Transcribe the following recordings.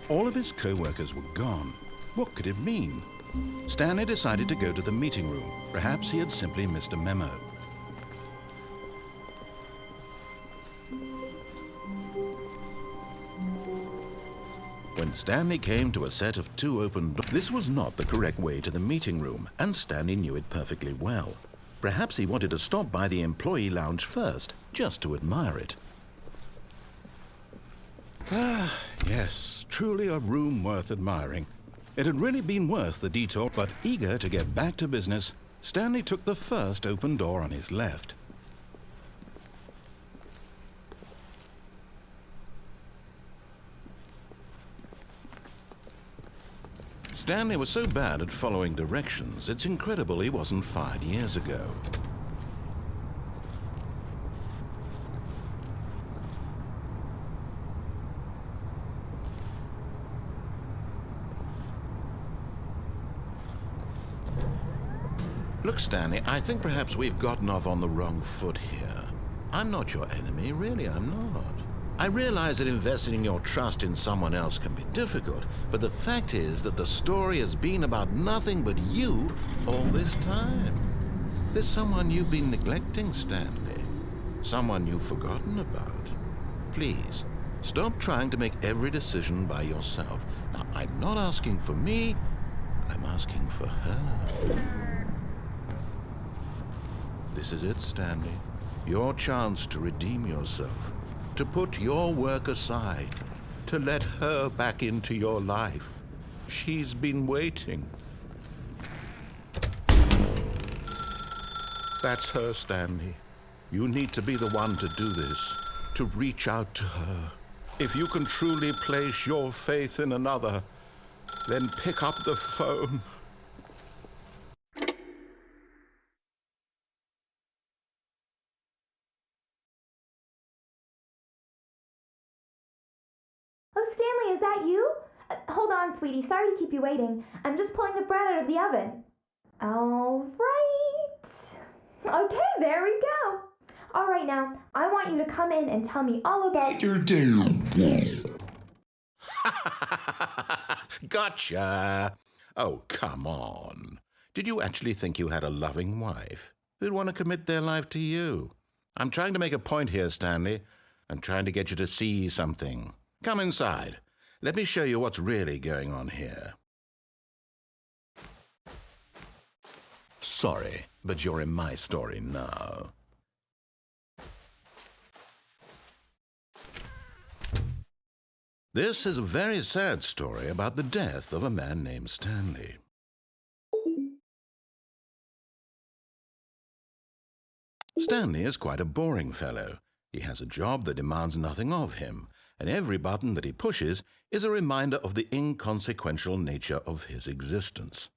All of his co-workers were gone. What could it mean? Stanley decided to go to the meeting room. Perhaps he had simply missed a memo. When Stanley came to a set of 2 open doors, this was not the correct way to the meeting room, and Stanley knew it perfectly well. Perhaps he wanted to stop by the employee lounge first, just to admire it. Ah, yes, truly a room worth admiring. It had really been worth the detour, but eager to get back to business, Stanley took the first open door on his left. Stanley was so bad at following directions, it's incredible he wasn't fired years ago. Look, Stanley, I think perhaps we've gotten off on the wrong foot here. I'm not your enemy, really, I'm not. I realize that investing your trust in someone else can be difficult, but the fact is that the story has been about nothing but you all this time. There's someone you've been neglecting, Stanley. Someone you've forgotten about. Please, stop trying to make every decision by yourself. Now, I'm not asking for me, I'm asking for her. This is it, Stanley. Your chance to redeem yourself. To put your work aside, to let her back into your life. She's been waiting. That's her, Stanley. You need to be the one to do this, to reach out to her. If you can truly place your faith in another, then pick up the phone. Is that you? Hold on, sweetie. Sorry to keep you waiting. I'm just pulling the bread out of the oven. All right. Okay, there we go. All right, now, I want you to come in and tell me all about your day. Gotcha. Oh, come on. Did you actually think you had a loving wife who'd want to commit their life to you? I'm trying to make a point here, Stanley. I'm trying to get you to see something. Come inside. Let me show you what's really going on here. Sorry, but you're in my story now. This is a very sad story about the death of a man named Stanley. Stanley is quite a boring fellow. He has a job that demands nothing of him, and every button that he pushes is a reminder of the inconsequential nature of his existence.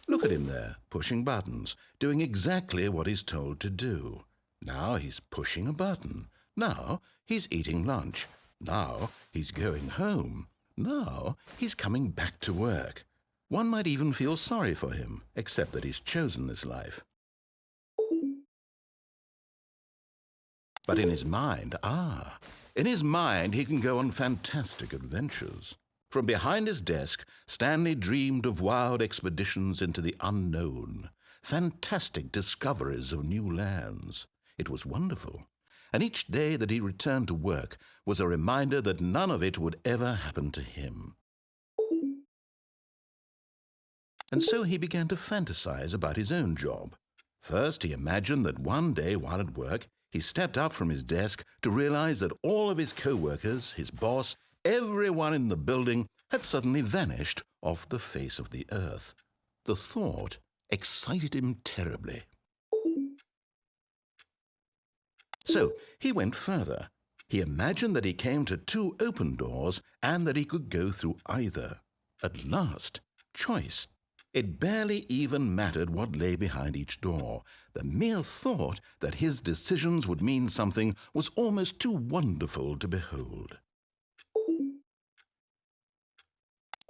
Look at him there, pushing buttons, doing exactly what he's told to do. Now he's pushing a button. Now he's eating lunch. Now he's going home. Now he's coming back to work. One might even feel sorry for him, except that he's chosen this life. But in his mind, he can go on fantastic adventures. From behind his desk, Stanley dreamed of wild expeditions into the unknown, fantastic discoveries of new lands. It was wonderful, and each day that he returned to work was a reminder that none of it would ever happen to him. And so he began to fantasize about his own job. First, he imagined that one day while at work, he stepped up from his desk to realize that all of his co-workers, his boss, everyone in the building had suddenly vanished off the face of the earth. The thought excited him terribly. So he went further. He imagined that he came to 2 open doors and that he could go through either. At last, choice. It barely even mattered what lay behind each door. The mere thought that his decisions would mean something was almost too wonderful to behold.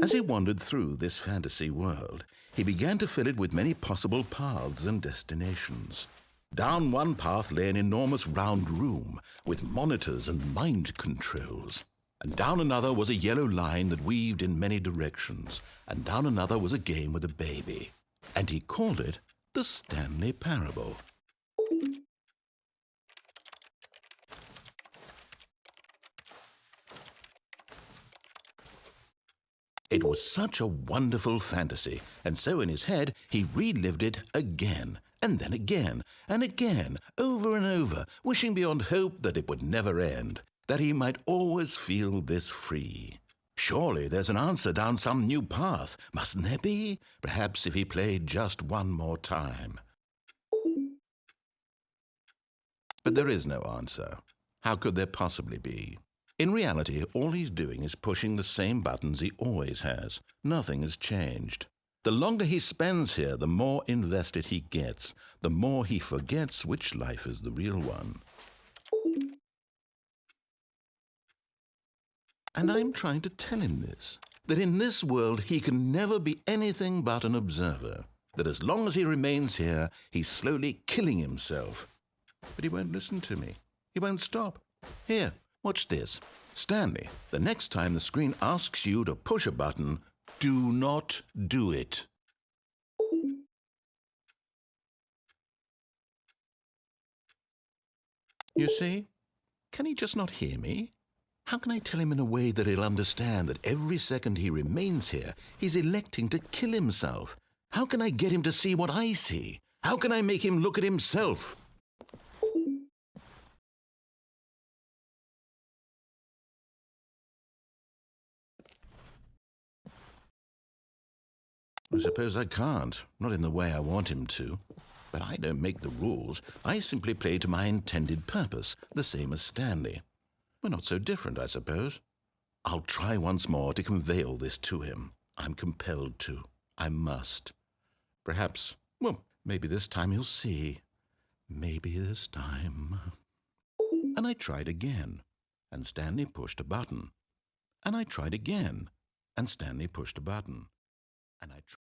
As he wandered through this fantasy world, he began to fill it with many possible paths and destinations. Down one path lay an enormous round room with monitors and mind controls. And down another was a yellow line that weaved in many directions. And down another was a game with a baby. And he called it the Stanley Parable. It was such a wonderful fantasy, and so in his head he relived it again, and then again, and again, over and over, wishing beyond hope that it would never end, that he might always feel this free. Surely there's an answer down some new path, mustn't there be? Perhaps if he played just one more time. But there is no answer. How could there possibly be? In reality, all he's doing is pushing the same buttons he always has. Nothing has changed. The longer he spends here, the more invested he gets, the more he forgets which life is the real one. And I'm trying to tell him this, that in this world he can never be anything but an observer, that as long as he remains here, he's slowly killing himself. But he won't listen to me. He won't stop. Here. Watch this. Stanley, the next time the screen asks you to push a button, do not do it. You see? Can he just not hear me? How can I tell him in a way that he'll understand that every second he remains here, he's electing to kill himself? How can I get him to see what I see? How can I make him look at himself? I suppose I can't, not in the way I want him to. But I don't make the rules. I simply play to my intended purpose, the same as Stanley. We're not so different, I suppose. I'll try once more to convey all this to him. I'm compelled to. I must. Perhaps, well, maybe this time he'll see. Maybe this time. And I tried again, and Stanley pushed a button. And I tried again, and Stanley pushed a button. And I tried